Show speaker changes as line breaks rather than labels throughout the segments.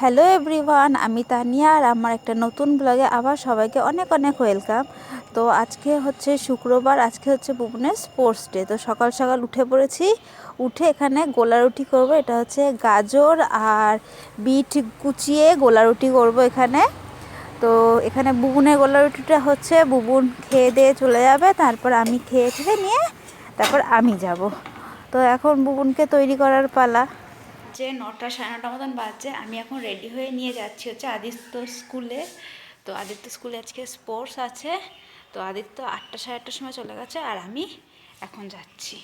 Hello everyone, আমি তানিয়া আর আমার একটা নতুন ব্লগে আবার সবাইকে অনেক অনেক ওয়েলকাম। তো আজকে হচ্ছে শুক্রবার, আজকে হচ্ছে বুবনের স্পোর্টস ডে। তো সকাল সকাল উঠে পড়েছি, উঠে এখানে গোলা রুটি করবো। এটা হচ্ছে গাজর আর বিট কুচিয়ে গোলা রুটি করবো এখানে। তো এখানে বুবনের গোলা রুটিটা হচ্ছে বুবুন খেয়ে দিয়ে চলে যাবে, তারপর আমি খেয়ে নিয়ে তারপর আমি যাব। তো এখন বুবুনকে তৈরি করার পালা। যে 9টা সাড়ে 9টা মতন বাজছে, আমি এখন রেডি হয়ে নিয়ে যাচ্ছি হচ্ছে আদিত্য স্কুলে। তো আদিত্য স্কুলে আজকে স্পোর্টস আছে। তো আদিত্য 8টা সাড়ে 8টার সময় চলে গেছে আর আমি এখন যাচ্ছি।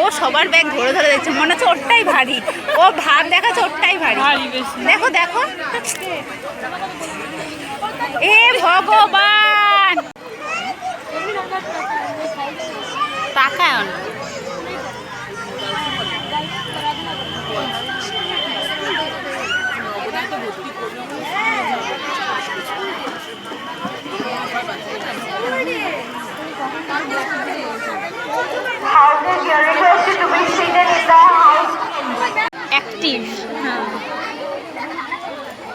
ও সবার ব্যাগ ধরে ধরে দেখছে, মনে হচ্ছে ওরটাই ভারী। ও ভাব দেখাচ্ছে ওরটাই ভারী। দেখো দেখো, এ ভগবান, তাকায় না। Houses, you're requested to be seated in the house. Active.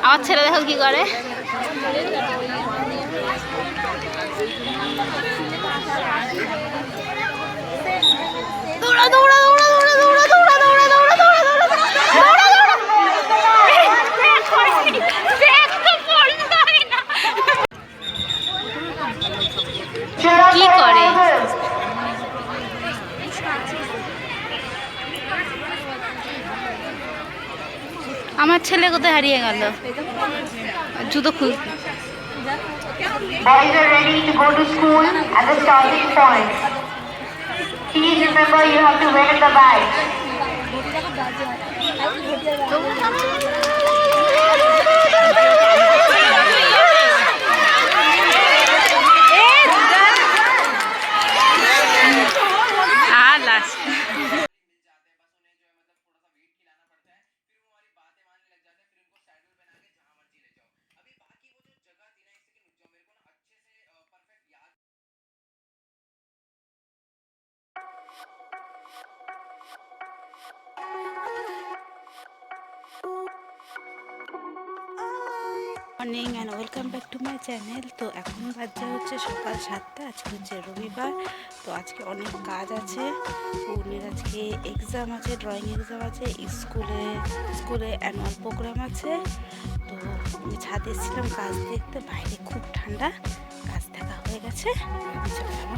আমার ছেলে দেখো কি করে। দৌড়া দৌড়া দৌড়া দৌড়া দৌড়া দৌড়া দৌড়া দৌড়া দৌড়া দৌড়া দৌড়া কি করে? আমার ছেলে কোথায় হারিয়ে গেল? জুতো খুল।
Boys are ready to go to school at the starting point. Please remember you have to wear the bag.
Morning and welcome back to my channel. তো এখন বাজে হচ্ছে সকাল 7টা। আজকে হচ্ছে রবিবার। তো আজকে অনেক কাজ আছে। পূর্ণের আজকে এক্সাম আছে, ড্রয়িং এক্সাম আছে, স্কুলে অ্যানুয়াল প্রোগ্রাম আছে। তো আমি ছাদে এসেছিলাম কাজ দেখতে, বাইরে খুব ঠান্ডা। কাজ দেখা হয়ে গেছে, চলে যাবো।